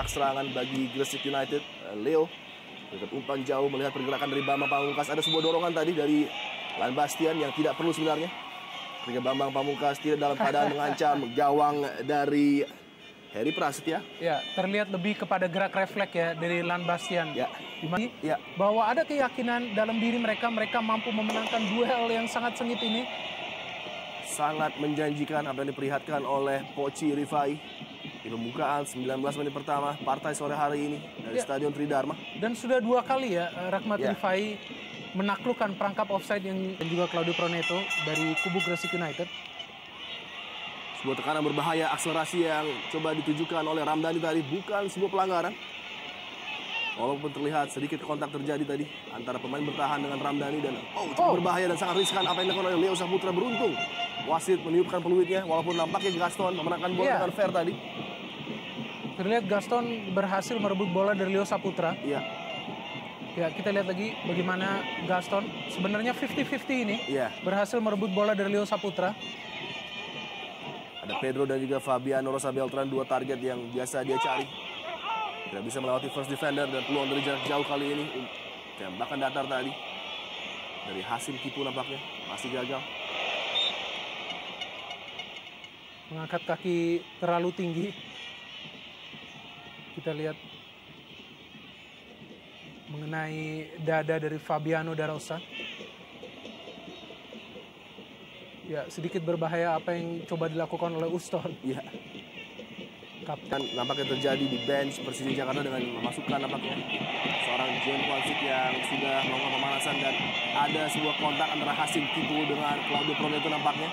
kotak serangan bagi Gresik United. Leo dekat umpan jauh, melihat pergerakan dari Bambang Pamungkas. Ada sebuah dorongan tadi dari Lan Bastian yang tidak perlu sebenarnya. Ketika Bambang Pamungkas tidak dalam keadaan mengancam gawang dari Heri Prasetya. Ya, terlihat lebih kepada gerak refleks ya dari Lan Bastian. Ya. Ya. Bahwa ada keyakinan dalam diri mereka mampu memenangkan duel yang sangat sengit ini. Sangat menjanjikan apa yang diperlihatkan oleh Poci Rifai di pembukaan 19 menit pertama partai sore hari ini dari Stadion Tridharma. Dan sudah 2 kali ya Rahmat Rifai menaklukkan perangkap offside dan juga Claudio Proneto dari kubu Gresik United. Sebuah tekanan berbahaya, akselerasi yang coba ditujukan oleh Ramdhani tadi bukan sebuah pelanggaran. Walaupun terlihat sedikit kontak terjadi tadi antara pemain bertahan dengan Ramdhani dan cukup berbahaya dan sangat riskan apa yang dilakukan oleh Leo Saputra. Beruntung wasit meniupkan peluitnya walaupun nampaknya Gaston memenangkan bola dengan fair tadi. Terlihat Gaston berhasil merebut bola dari Leo Saputra. Iya. Ya, kita lihat lagi bagaimana Gaston sebenarnya 50-50 ini berhasil merebut bola dari Leo Saputra. Ada Pedro dan juga Fabiano Rosa Beltran, 2 target yang biasa dia cari. Tidak bisa melewati first defender dan peluang dari jarak jauh kali ini. Tembakan datar tadi dari Hasim Kipu nampaknya masih gagal. Mengangkat kaki terlalu tinggi. Kita lihat mengenai dada dari Fabiano da Rosa. Ya, sedikit berbahaya apa yang coba dilakukan oleh Uston. Iya. Kapten nampaknya terjadi di bench Persija Jakarta dengan memasukkan nampaknya seorang John Kwansik yang sudah melakukan pemanasan dan ada sebuah kontak antara Hasim Kipu dengan Claudio Proneto nampaknya.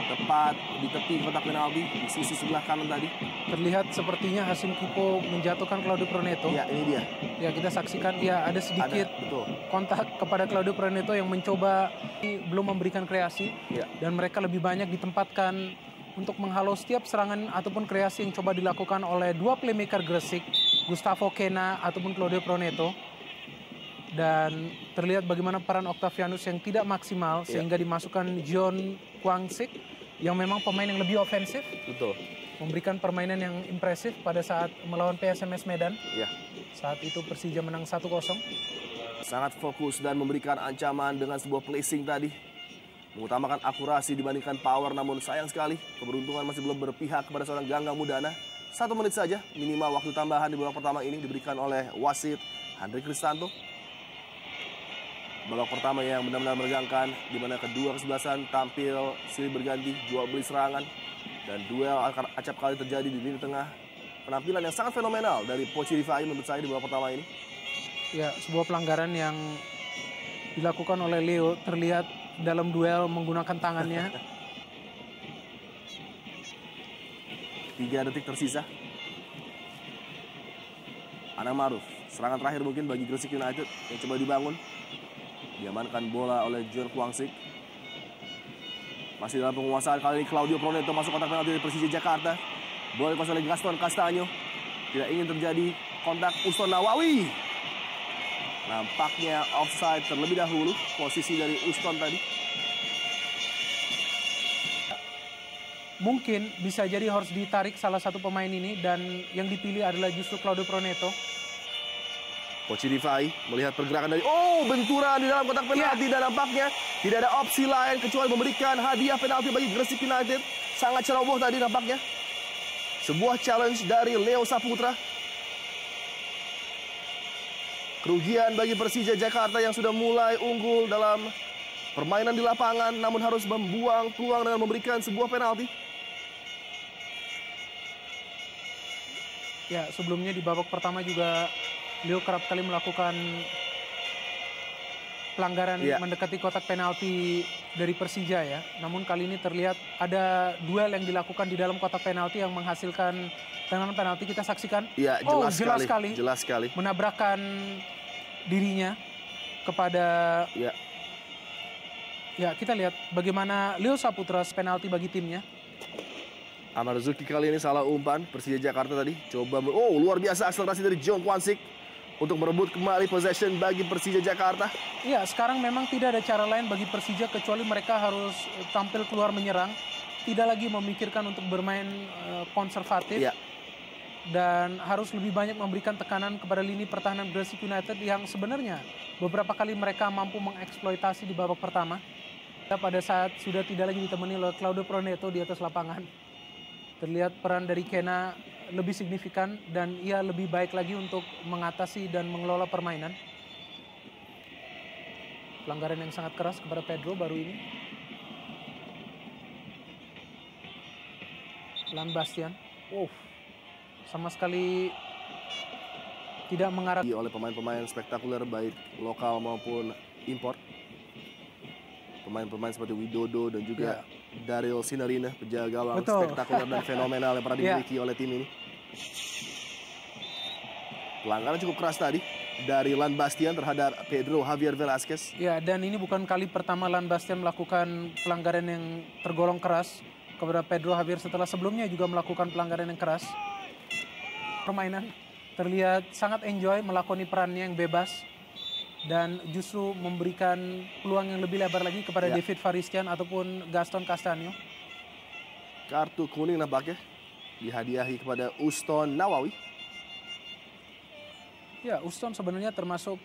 Tepat di tepi kotak penalti di sisi sebelah kanan tadi. Terlihat sepertinya Hasim Kipu menjatuhkan Claudio Proneto. Ya, ini dia. Ya, kita saksikan ya ada sedikit kontak kepada Claudio Proneto yang mencoba belum memberikan kreasi. Dan mereka lebih banyak ditempatkan untuk menghalau setiap serangan ataupun kreasi yang coba dilakukan oleh 2 playmaker Gresik, Gustavo Kena ataupun Claudio Proneto. Dan terlihat bagaimana peran Octavianus yang tidak maksimal sehingga dimasukkan John Kwangsik yang memang pemain yang lebih ofensif. Betul. Memberikan permainan yang impresif pada saat melawan PSMS Medan. Ya. Saat itu Persija menang 1-0. Sangat fokus dan memberikan ancaman dengan sebuah placing tadi. Mengutamakan akurasi dibandingkan power, namun sayang sekali keberuntungan masih belum berpihak kepada seorang Ganggang Mudana. 1 menit saja minimal waktu tambahan di babak pertama ini diberikan oleh wasit Handri Kristanto. Babak pertama yang benar-benar menegangkan, di mana kedua kesebelasan tampil silih berganti, jual beli serangan, dan duel acap kali terjadi di lini tengah. Penampilan yang sangat fenomenal dari Poci Rifai menurut saya di babak pertama ini. Ya, sebuah pelanggaran yang dilakukan oleh Leo terlihat dalam duel menggunakan tangannya. 3 detik tersisa. Anang Maruf, serangan terakhir mungkin bagi Gresik United yang coba dibangun. Diamankan bola oleh John Kwangsik. Masih dalam penguasaan kali ini Claudio Proneto masuk kotak penalti dari Persija Jakarta. Bola dikuasai oleh Gaston Castanho. Tidak ingin terjadi kontak Uston Nawawi. Nampaknya offside terlebih dahulu posisi dari Uston tadi. Mungkin bisa jadi harus ditarik salah satu pemain ini dan yang dipilih adalah justru Claudio Proneto. Poci Rifai melihat pergerakan dari benturan di dalam kotak penalti dan nampaknya tidak ada opsi lain kecuali memberikan hadiah penalti bagi Gresik United. Sangat ceroboh tadi nampaknya. Sebuah challenge dari Leo Saputra. Kerugian bagi Persija Jakarta yang sudah mulai unggul dalam permainan di lapangan namun harus membuang peluang dengan memberikan sebuah penalti. Ya, sebelumnya di babak pertama juga Leo kerap kali melakukan pelanggaran mendekati kotak penalti dari Persija ya. Namun kali ini terlihat ada duel yang dilakukan di dalam kotak penalti yang menghasilkan tendangan penalti. Kita saksikan. Ya, jelas sekali. Menabrakkan dirinya kepada ya, kita lihat bagaimana Leo Saputra penalti bagi timnya. Ahmad Zuki kali ini salah umpan. Persija Jakarta tadi coba luar biasa akselerasi dari John Kwansik untuk merebut kembali possession bagi Persija Jakarta. Iya, sekarang memang tidak ada cara lain bagi Persija kecuali mereka harus tampil keluar menyerang, tidak lagi memikirkan untuk bermain konservatif. Iya. dan harus lebih banyak memberikan tekanan kepada lini pertahanan Gresik United yang sebenarnya beberapa kali mereka mampu mengeksploitasi di babak pertama. Pada saat sudah tidak lagi ditemani oleh Claudio Proneto di atas lapangan, terlihat peran dari Kena lebih signifikan dan ia lebih baik lagi untuk mengatasi dan mengelola permainan. Pelanggaran yang sangat keras kepada Pedro baru ini. Lan Bastian, sama sekali tidak mengarah oleh pemain-pemain spektakuler baik lokal maupun impor. Pemain-pemain seperti Widodo dan juga Daryl Sinarina, penjaga gawang spektakuler dan fenomenal yang pernah dimiliki oleh tim ini. Pelanggaran cukup keras tadi dari Lan Bastian terhadap Pedro Javier Velasquez. Ya, dan ini bukan kali pertama Lan Bastian melakukan pelanggaran yang tergolong keras kepada Pedro Javier setelah sebelumnya juga melakukan pelanggaran yang keras. Permainan terlihat sangat enjoy melakoni perannya yang bebas dan justru memberikan peluang yang lebih lebar lagi kepada David Faristian ataupun Gaston Castaño. Kartu kuning nampaknya dihadiahi kepada Uston Nawawi. Ya, Uston sebenarnya termasuk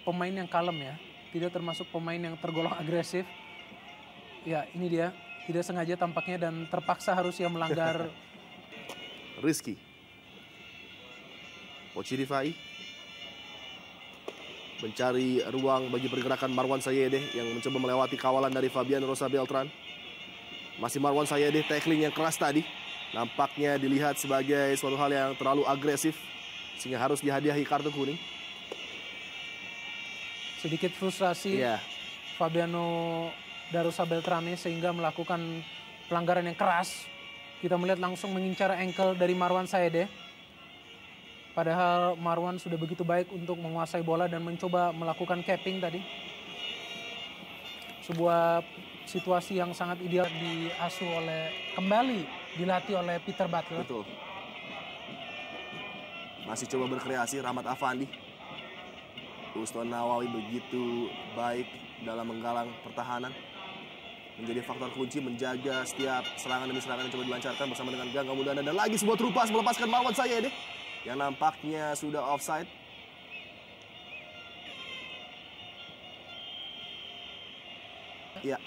pemain yang kalem ya, tidak termasuk pemain yang tergolong agresif. Ya, ini dia, tidak sengaja tampaknya dan terpaksa harus ia melanggar. Rizky Pochi Rifai mencari ruang bagi pergerakan Marwan Sayedeh yang mencoba melewati kawalan dari Fabian Rosa Beltran. Masih Marwan Sayedeh, tackling yang keras tadi nampaknya dilihat sebagai suatu hal yang terlalu agresif sehingga harus dihadiahi kartu kuning. Sedikit frustrasi Fabiano Darosa Beltrame sehingga melakukan pelanggaran yang keras. Kita melihat langsung mengincar ankle dari Marwan Sayedeh. Padahal Marwan sudah begitu baik untuk menguasai bola dan mencoba melakukan capping tadi. Sebuah situasi yang sangat ideal kembali dilatih oleh Peter Butler. Betul. Masih coba berkreasi Rahmat Afandi. Uston Nawawi begitu baik dalam menggalang pertahanan. Menjadi faktor kunci menjaga setiap serangan demi serangan yang coba dilancarkan bersama dengan Gangga Mulyana. Dan lagi sebuah terupas melepaskan Marwan Sayedeh yang nampaknya sudah offside. Ya.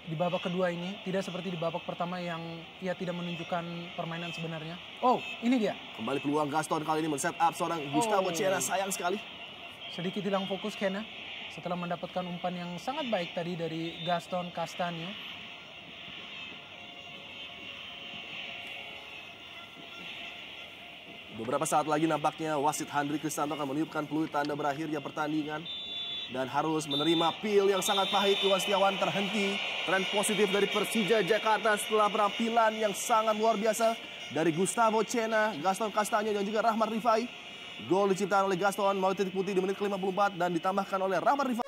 Di babak kedua ini tidak seperti di babak pertama yang ia tidak menunjukkan permainan sebenarnya. Oh, ini dia. Kembali peluang Gaston kali ini men-set up seorang Gustavo Cena, sayang sekali. Sedikit hilang fokus Kena setelah mendapatkan umpan yang sangat baik tadi dari Gaston Castaño. Beberapa saat lagi nampaknya wasit Handri Kristanto akan meniupkan peluit tanda berakhirnya pertandingan. Dan harus menerima pil yang sangat pahit. Iwan Setiawan terhenti. Tren positif dari Persija Jakarta setelah penampilan yang sangat luar biasa dari Gustavo Cena, Gaston Castaño dan juga Rahmat Rifai. Gol diciptakan oleh Gaston melalui titik putih di menit ke-54 dan ditambahkan oleh Rahmat Rifai.